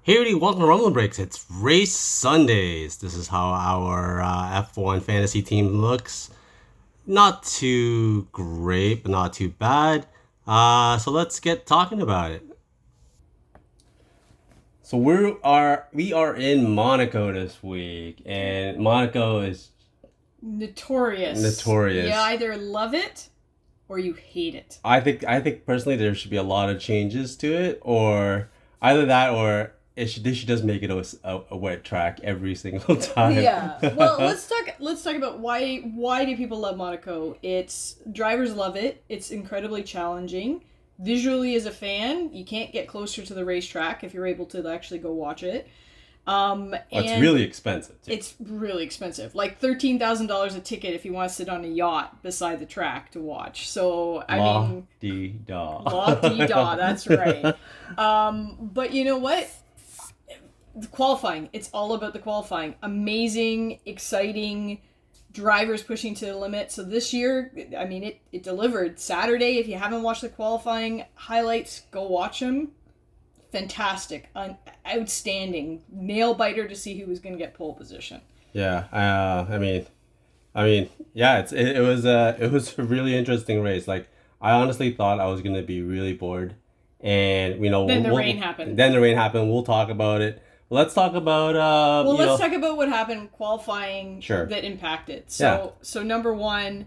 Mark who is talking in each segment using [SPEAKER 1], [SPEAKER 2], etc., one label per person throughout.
[SPEAKER 1] Hey, everybody, welcome to RumblenBreaks. It's Race Sundays. This is how our F1 fantasy team looks. Not too great, but not too bad. So let's get talking about it. So we are in Monaco this week, and Monaco is
[SPEAKER 2] Notorious.
[SPEAKER 1] notorious.
[SPEAKER 2] You either love it or you hate it.
[SPEAKER 1] I think personally there should be a lot of changes to it, or either that or they should just make it a wet track every single time.
[SPEAKER 2] Yeah. Well, let's talk about why do people love Monaco? It's drivers love it. It's incredibly challenging. Visually as a fan, you can't get closer to the racetrack if you're able to actually go watch it.
[SPEAKER 1] It's really expensive too.
[SPEAKER 2] It's really expensive, like $13,000 a ticket if you want to sit on a yacht beside the track to watch. So I mean,
[SPEAKER 1] La
[SPEAKER 2] dee da, that's right. But you know what? The qualifying. It's all about the qualifying. Amazing, exciting, drivers pushing to the limit. So this year, I mean, it delivered. Saturday, if you haven't watched the qualifying highlights, go watch them. Fantastic, outstanding, nail biter to see who was going to get pole position.
[SPEAKER 1] Yeah, yeah. It was a really interesting race. Like I honestly thought I was gonna be really bored, and
[SPEAKER 2] Then the rain happened.
[SPEAKER 1] Then the rain happened. We'll talk about it. Let's talk about
[SPEAKER 2] let's talk about what happened qualifying
[SPEAKER 1] Sure.
[SPEAKER 2] that impacted.
[SPEAKER 1] Yeah.
[SPEAKER 2] So number one,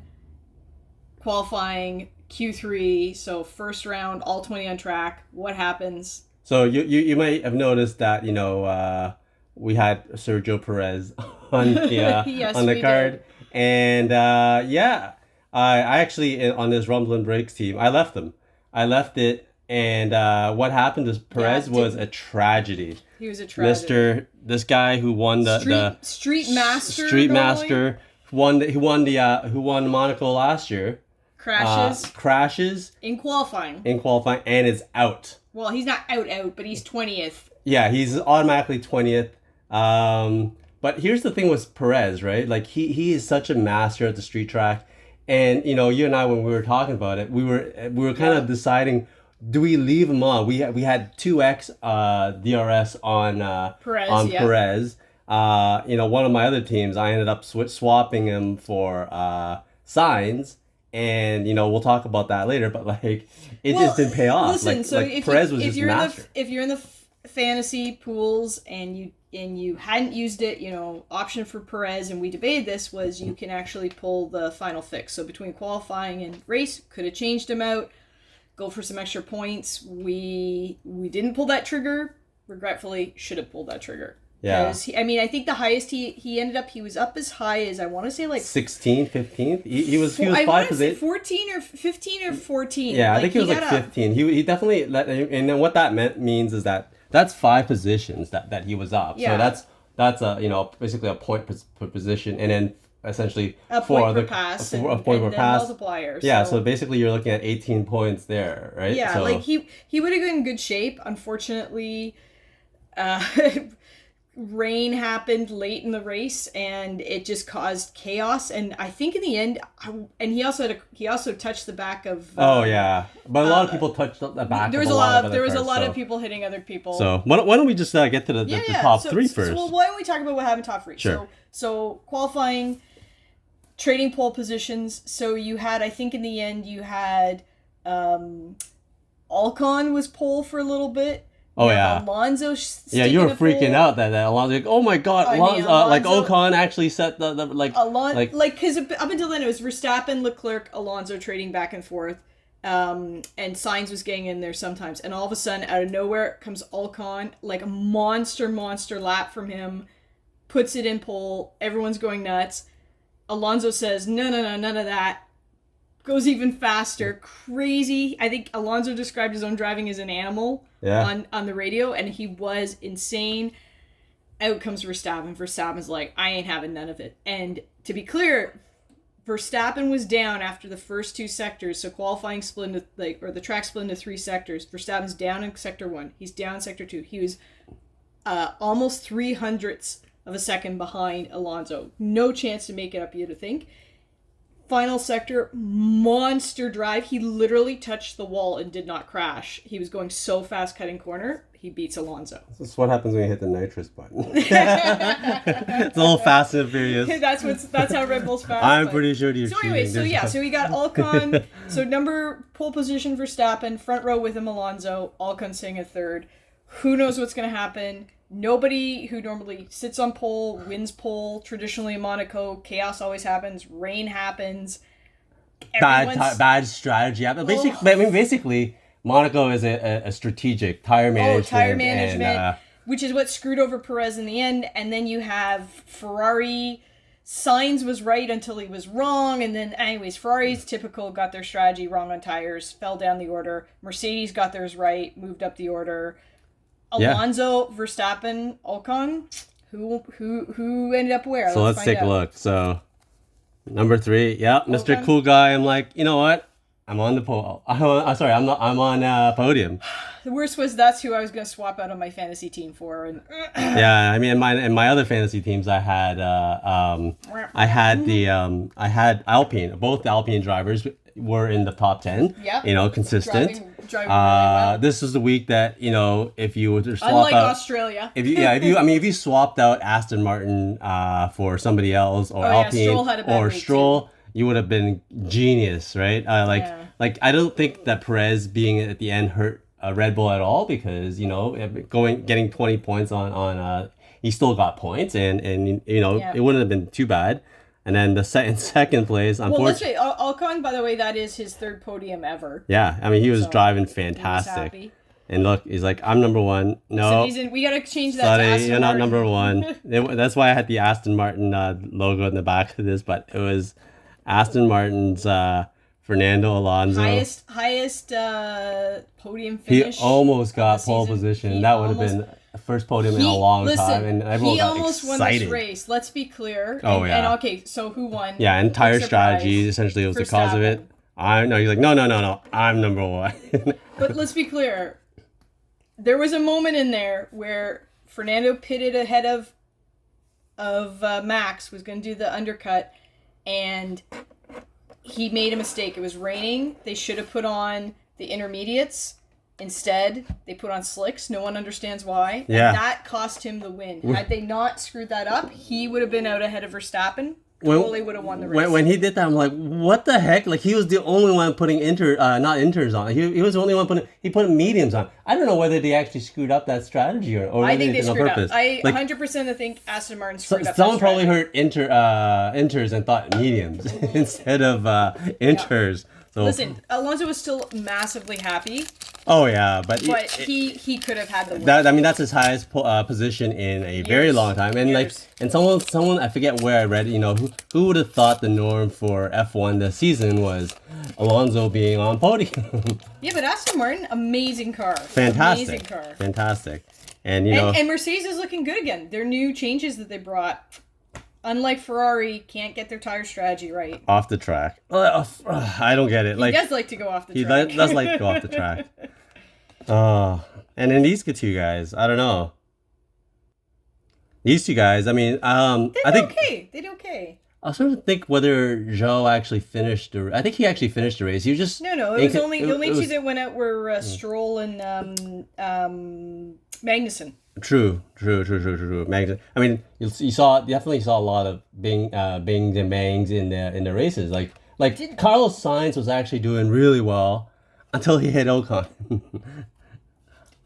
[SPEAKER 2] qualifying Q3. So first round, all 20 on track. What happens?
[SPEAKER 1] So you might have noticed that we had Sergio Perez on the
[SPEAKER 2] Yes,
[SPEAKER 1] on the
[SPEAKER 2] we
[SPEAKER 1] card,
[SPEAKER 2] did.
[SPEAKER 1] and yeah, I actually on this Rumble and Breaks team I left them. I left it, and what happened is Perez was a tragedy.
[SPEAKER 2] He was a tragedy.
[SPEAKER 1] This guy who won the
[SPEAKER 2] Street Master.
[SPEAKER 1] Street
[SPEAKER 2] normally
[SPEAKER 1] Master who won Monaco last year crashes
[SPEAKER 2] in qualifying.
[SPEAKER 1] And is out.
[SPEAKER 2] Well, he's not out, but he's 20th.
[SPEAKER 1] Yeah, he's automatically 20th. But here's the thing with Perez, right? Like he is such a master at the street track, and you and I when we were talking about it, we were kind of deciding, do we leave him on? We had 2x DRS on
[SPEAKER 2] Perez.
[SPEAKER 1] Perez. One of my other teams, I ended up swapping him for Sainz. And we'll talk about that later, but like just didn't pay off.
[SPEAKER 2] Listen, so if
[SPEAKER 1] Perez was
[SPEAKER 2] if
[SPEAKER 1] just
[SPEAKER 2] you're
[SPEAKER 1] master.
[SPEAKER 2] if you're in the fantasy pools and you hadn't used it, option for Perez, and we debated this, was you can actually pull the final fix. So between qualifying and race, could have changed him out, go for some extra points. We didn't pull that trigger. Regretfully, should have pulled that trigger.
[SPEAKER 1] Yeah.
[SPEAKER 2] I think the highest he ended up, he was up as high as, I want to say, like
[SPEAKER 1] 16, 15. He was
[SPEAKER 2] I want
[SPEAKER 1] five
[SPEAKER 2] to say
[SPEAKER 1] position.
[SPEAKER 2] 14 or 15 or 14.
[SPEAKER 1] Yeah, I think he was like 15. He definitely and then what that means is that's 5 positions that he was up.
[SPEAKER 2] Yeah.
[SPEAKER 1] So that's basically a point per position, and then essentially
[SPEAKER 2] a point per pass,
[SPEAKER 1] a point per pass
[SPEAKER 2] multiplier.
[SPEAKER 1] Yeah, so basically you're looking at 18 points there, right?
[SPEAKER 2] Yeah,
[SPEAKER 1] so,
[SPEAKER 2] like he would have been in good shape. Unfortunately, rain happened late in the race, and it just caused chaos. And I think in the end, and he also touched the back of.
[SPEAKER 1] Oh yeah, but a lot of people touched the back.
[SPEAKER 2] There was
[SPEAKER 1] of
[SPEAKER 2] a lot of people hitting other people.
[SPEAKER 1] So why don't we just get to the top three first?
[SPEAKER 2] Well, why don't we talk about what happened top three?
[SPEAKER 1] Sure.
[SPEAKER 2] So qualifying, trading pole positions. So you had, I think in the end, you had Ocon was pole for a little bit.
[SPEAKER 1] Oh yeah,
[SPEAKER 2] Alonso.
[SPEAKER 1] Yeah, you were freaking out that Alonso. Like, oh my God, Alonso. Like Ocon actually set the
[SPEAKER 2] because up until then it was Verstappen, Leclerc, Alonso trading back and forth, and Sainz was getting in there sometimes, and all of a sudden out of nowhere comes Ocon, like a monster lap from him, puts it in pole. Everyone's going nuts. Alonso says no, none of that. Goes even faster, crazy. I think Alonso described his own driving as an animal on the radio, and he was insane. Out comes Verstappen. Verstappen's like, I ain't having none of it. And to be clear, Verstappen was down after the first 2 sectors, so qualifying split into the track split into 3 sectors. Verstappen's down in sector 1. He's down in sector 2. He was almost 300ths of a second behind Alonso. No chance to make it up, you'd think. Final sector, monster drive. He literally touched the wall and did not crash. He was going so fast cutting corner. He beats Alonso.
[SPEAKER 1] This is what happens when you hit the nitrous button. It's a little fast and furious.
[SPEAKER 2] That's how Red Bull's fast.
[SPEAKER 1] I'm pretty sure you're
[SPEAKER 2] So anyway, so we got Ocon. So pole position Verstappen, front row with him Alonso. Ocon sitting at third. Who knows what's going to happen? Nobody who normally sits on pole wins pole. Traditionally in Monaco, chaos always happens. Rain happens.
[SPEAKER 1] Bad strategy. Basically, Monaco is a strategic tire management. And,
[SPEAKER 2] which is what screwed over Perez in the end. And then you have Ferrari. Sainz was right until he was wrong. And then, anyways, Ferrari's typical, got their strategy wrong on tires, fell down the order. Mercedes got theirs right, moved up the order. Alonso, Verstappen, Ocon, who ended up where?
[SPEAKER 1] So let's take a look. So number 3, Mr. Cool Guy. I'm like, you know what? I'm on the pole. I'm on podium.
[SPEAKER 2] The worst was that's who I was going to swap out on my fantasy team for. And
[SPEAKER 1] yeah, I mean, in my other fantasy teams, I had Alpine. Both Alpine drivers were in the top 10.
[SPEAKER 2] Yeah.
[SPEAKER 1] Consistent.
[SPEAKER 2] Driving really well.
[SPEAKER 1] This is the week that, if you were to swap
[SPEAKER 2] Unlike
[SPEAKER 1] out
[SPEAKER 2] Australia.
[SPEAKER 1] if you swapped out Aston Martin for somebody else or Alpine Stroll, you would have been genius, right? I don't think that Perez being at the end hurt Red Bull at all, because getting 20 points on he still got points, and it wouldn't have been too bad. And then the second place, unfortunately.
[SPEAKER 2] Well, let's say Ocon, by the way, that is his third podium ever.
[SPEAKER 1] Yeah, I mean, he was driving fantastic.
[SPEAKER 2] He was happy.
[SPEAKER 1] And look, he's like, I'm number 1. No,
[SPEAKER 2] we gotta change that.
[SPEAKER 1] Sorry,
[SPEAKER 2] to Aston
[SPEAKER 1] you're not
[SPEAKER 2] Martin.
[SPEAKER 1] number 1. That's why I had the Aston Martin logo in the back of this, but it was Aston Martin's Fernando Alonso.
[SPEAKER 2] Highest podium finish.
[SPEAKER 1] He almost got pole position. That would have been first podium in a long time, and everyone got
[SPEAKER 2] almost
[SPEAKER 1] excited.
[SPEAKER 2] won this race. Let's be clear.
[SPEAKER 1] And
[SPEAKER 2] okay, so who won?
[SPEAKER 1] Yeah, and tire strategy essentially was the cause of it. He's like, no, I'm number 1.
[SPEAKER 2] But let's be clear. There was a moment in there where Fernando pitted ahead of Max, was going to do the undercut, and he made a mistake. It was raining. They should have put on the intermediates. Instead, they put on slicks. No one understands why.
[SPEAKER 1] Yeah.
[SPEAKER 2] And that cost him the win. Had they not screwed that up, he would have been out ahead of Verstappen. Totally would have won the race.
[SPEAKER 1] When he did that, I'm like, what the heck? Like, he was the only one putting not inters on. He was the only one putting mediums on. I don't know whether they actually screwed up that strategy or
[SPEAKER 2] I think they
[SPEAKER 1] did it on
[SPEAKER 2] screwed
[SPEAKER 1] purpose.
[SPEAKER 2] up. I 100% think Aston Martin screwed up.
[SPEAKER 1] Someone probably heard inters and thought mediums instead of inters.
[SPEAKER 2] Yeah.
[SPEAKER 1] So,
[SPEAKER 2] listen, Alonso was still massively happy.
[SPEAKER 1] Oh yeah, but
[SPEAKER 2] he could have had the win.
[SPEAKER 1] That's his highest position in a very long time, and someone I forget where I read, who would have thought the norm for F1 this season was Alonso being on podium.
[SPEAKER 2] Yeah, but Aston Martin, amazing car,
[SPEAKER 1] fantastic, and
[SPEAKER 2] and Mercedes is looking good again. Their new changes that they brought. Unlike Ferrari, can't get their tire strategy right.
[SPEAKER 1] Off the track. I don't get it.
[SPEAKER 2] He does like to go off the
[SPEAKER 1] track.
[SPEAKER 2] He
[SPEAKER 1] does like to go off the track. And then these two guys, I don't know. These two guys, I mean, I think
[SPEAKER 2] okay. They did okay.
[SPEAKER 1] I was trying to think whether Zhou actually finished I think he actually finished the race. He was just
[SPEAKER 2] no. It was only the only two that went out were Stroll and Magnussen.
[SPEAKER 1] True. Magnussen. I mean, you definitely saw a lot of bings and bangs in the races. Like Carlos Sainz was actually doing really well until he hit Ocon.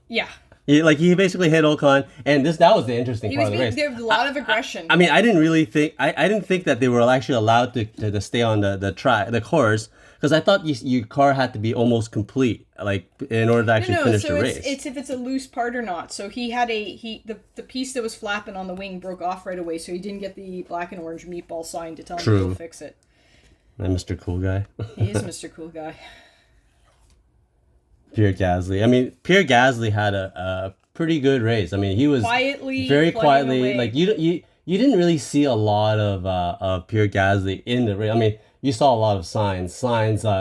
[SPEAKER 2] Yeah.
[SPEAKER 1] He basically hit Ocon, and that was the interesting part of the race.
[SPEAKER 2] There was a lot of aggression.
[SPEAKER 1] I mean, I didn't think that they were actually allowed to stay on the track, the course, because I thought your car had to be almost complete, like in order to actually finish the race.
[SPEAKER 2] It's if it's a loose part or not. So he had the piece that was flapping on the wing broke off right away, so he didn't get the black and orange meatball sign to tell him to go fix it.
[SPEAKER 1] And Mr. Cool Guy.
[SPEAKER 2] He is Mr. Cool Guy.
[SPEAKER 1] Pierre Gasly. I mean, Pierre Gasly had a pretty good race. I mean, he was very quietly.
[SPEAKER 2] Away.
[SPEAKER 1] Like you didn't really see a lot of Pierre Gasly in the race. I mean, you saw a lot of Sainz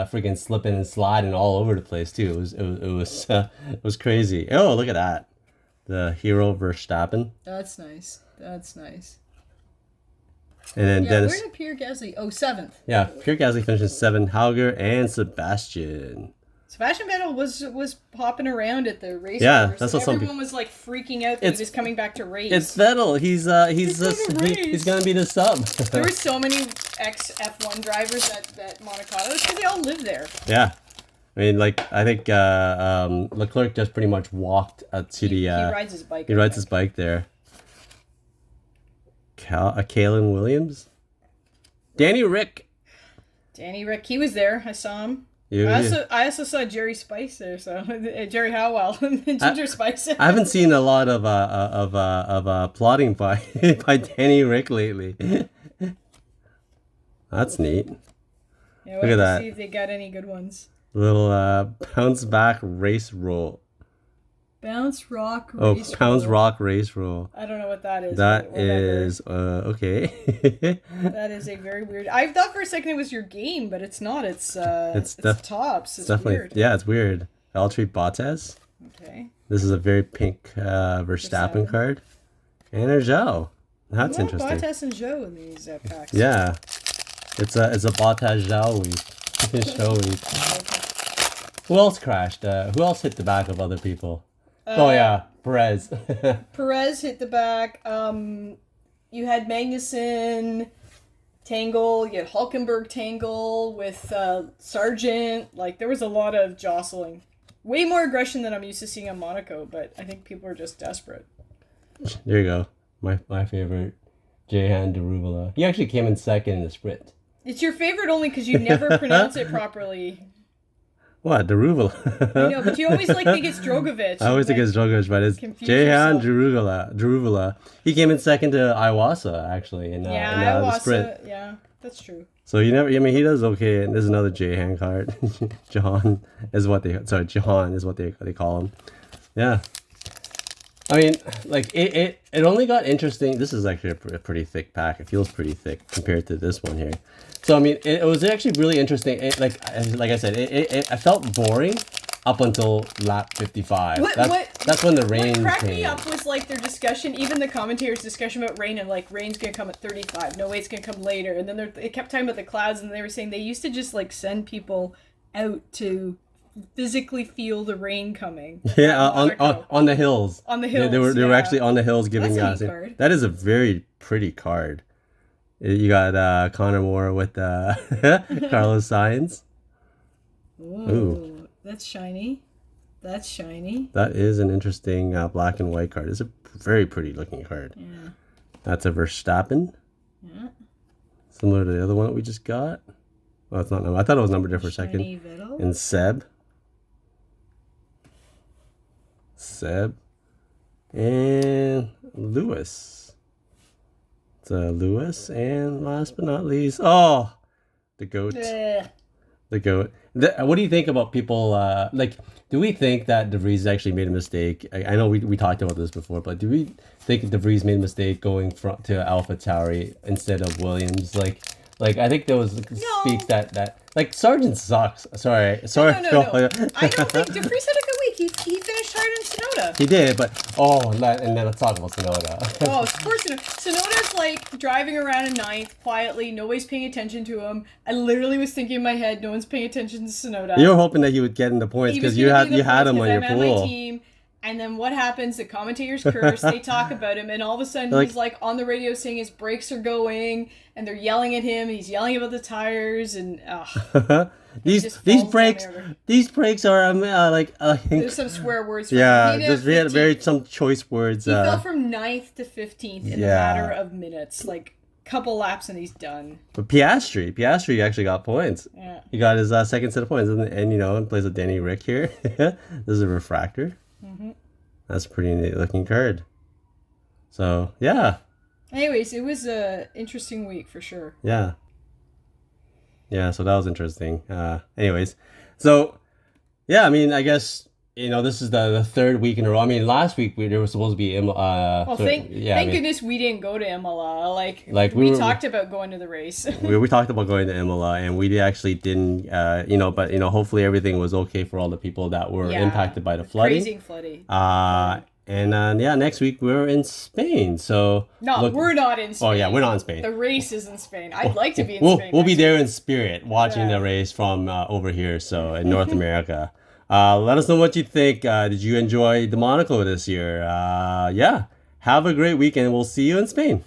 [SPEAKER 1] freaking slipping and sliding all over the place too. It was crazy. Oh, look at that, the hero Verstappen.
[SPEAKER 2] That's nice.
[SPEAKER 1] And then
[SPEAKER 2] Yeah,
[SPEAKER 1] Dennis.
[SPEAKER 2] where did Pierre Gasly? Oh, 7th.
[SPEAKER 1] Yeah, Pierre Gasly finishes 7th. Hauger and Sebastian.
[SPEAKER 2] Sebastian Vettel was popping around at the race.
[SPEAKER 1] Yeah,
[SPEAKER 2] course,
[SPEAKER 1] that's
[SPEAKER 2] and
[SPEAKER 1] what some
[SPEAKER 2] everyone was like freaking out that he was coming back to race.
[SPEAKER 1] It's Vettel. He's gonna be the sub.
[SPEAKER 2] There were so many ex F1 drivers that Monaco because they all live there.
[SPEAKER 1] Yeah, I mean, like I think Leclerc just pretty much walked to the.
[SPEAKER 2] He rides his bike.
[SPEAKER 1] He rides his bike there. Kalen Williams, Danny Rick.
[SPEAKER 2] Danny Rick, he was there. I saw him.
[SPEAKER 1] Yeah.
[SPEAKER 2] I also saw Jerry Spice there, so Jerry Howell, Ginger Spice.
[SPEAKER 1] I haven't seen a lot of plotting by by Danny Rick lately. That's neat.
[SPEAKER 2] Yeah,
[SPEAKER 1] Look at that.
[SPEAKER 2] See if they got any good ones.
[SPEAKER 1] Little bounce back race roll.
[SPEAKER 2] Bounce rock race.
[SPEAKER 1] Oh, bounce rock race roll.
[SPEAKER 2] I don't know what that is.
[SPEAKER 1] That is okay.
[SPEAKER 2] That is a very weird. I thought for a second it was your game, but it's not. It's tops. It's
[SPEAKER 1] definitely
[SPEAKER 2] weird.
[SPEAKER 1] Yeah, it's weird. Valtteri Bottas.
[SPEAKER 2] Okay.
[SPEAKER 1] This is a very pink Verstappen card. And a Zhou. That's interesting.
[SPEAKER 2] Bottas and Zhou in these packs.
[SPEAKER 1] Yeah, it's a Bottas Zhou week. Show week.
[SPEAKER 2] Okay.
[SPEAKER 1] Who else crashed? Who else hit the back of other people? Oh yeah, Perez.
[SPEAKER 2] Perez hit the back. You had Magnussen tangle. You had Hulkenberg tangle with Sargent. Like there was a lot of jostling. Way more aggression than I'm used to seeing on Monaco, but I think people are just desperate.
[SPEAKER 1] There you go. My favorite, Jehan Daruvula. He actually came in second in the sprint.
[SPEAKER 2] It's your favorite only because you never pronounce it properly.
[SPEAKER 1] What, Daruvula?
[SPEAKER 2] I know, but you always think it's Drogovic.
[SPEAKER 1] I always think it's Drogovic, but it's Jehan Daruvula. He came in second to Iwasa, actually, in the sprint.
[SPEAKER 2] Yeah, that's true.
[SPEAKER 1] So he does okay, and there's another Jehan card. Jahan is what they call him. Yeah. I mean, like, it only got interesting. This is actually a pretty thick pack. It feels pretty thick compared to this one here. So, I mean, it was actually really interesting. Like I said, I felt boring up until lap 55. That's when the rain came.
[SPEAKER 2] What cracked me up was, like, their discussion, even the commentators' discussion about rain, and, like, rain's going to come at 35. No way it's going to come later. And then they kept talking about the clouds, and they were saying they used to just, like, send people out to physically feel the rain coming.
[SPEAKER 1] Yeah, on the hills.
[SPEAKER 2] On the hills.
[SPEAKER 1] They were actually on the hills giving us. That is a very pretty card. You got Connor Moore with Carlos Sainz.
[SPEAKER 2] Ooh, that's shiny. That's shiny.
[SPEAKER 1] That is an interesting black and white card. It's a very pretty looking card.
[SPEAKER 2] Yeah.
[SPEAKER 1] That's a Verstappen.
[SPEAKER 2] Yeah.
[SPEAKER 1] Similar to the other one that we just got. Well, it's not. I thought it was numbered different for a second.
[SPEAKER 2] Vettel.
[SPEAKER 1] And Seb. And Lewis. It's Lewis, and last but not least, the GOAT. The GOAT. What do you think about people, do we think that DeVries actually made a mistake? I know we talked about this before, but do we think DeVries made a mistake going to AlphaTauri instead of Williams? Like I think there was speaks that Sargent sucks. Sorry.
[SPEAKER 2] No. I don't think DeVries had a good week. He finished hard in Sonoda.
[SPEAKER 1] He did, but and then let's talk about Sonoda.
[SPEAKER 2] Oh, of course. Sonoda's like driving around in ninth quietly. Nobody's paying attention to him. I literally was thinking in my head, no one's paying attention to Sonoda.
[SPEAKER 1] You were hoping that he would get in the points because you had him on your pool.
[SPEAKER 2] Team. And then what happens? The commentators curse. They talk about him, and all of a sudden he's like on the radio saying his brakes are going, and they're yelling at him. And he's yelling about the tires, and
[SPEAKER 1] these brakes are
[SPEAKER 2] there's some swear words.
[SPEAKER 1] We had very some choice words.
[SPEAKER 2] He fell from 9th to 15th in a matter of minutes, like couple laps, and he's done.
[SPEAKER 1] But Piastri actually got points.
[SPEAKER 2] Yeah,
[SPEAKER 1] he got his second set of points, and plays with Danny Rick here. This is a refractor.
[SPEAKER 2] Mm-hmm.
[SPEAKER 1] That's a pretty neat looking card. So, yeah.
[SPEAKER 2] Anyways, it was a interesting week for sure.
[SPEAKER 1] Yeah. Yeah, so that was interesting. Anyways, so, yeah, I mean, I guess, this is the third week in a row. I mean, last week there was supposed to be Imola.
[SPEAKER 2] Thank goodness we didn't go to Imola. We talked about going to the race.
[SPEAKER 1] we talked about going to Imola, and we actually didn't. But hopefully everything was okay for all the people that were impacted by the flooding.
[SPEAKER 2] Crazy flooding.
[SPEAKER 1] And yeah, next week we're in Spain. So
[SPEAKER 2] we're not in Spain.
[SPEAKER 1] Oh yeah, we're not in Spain.
[SPEAKER 2] The race is in Spain. I'd like to be in Spain.
[SPEAKER 1] We'll be there in spirit, watching the race from over here. So in North America. Let us know what you think. Did you enjoy the Monaco this year? Yeah. Have a great weekend. We'll see you in Spain.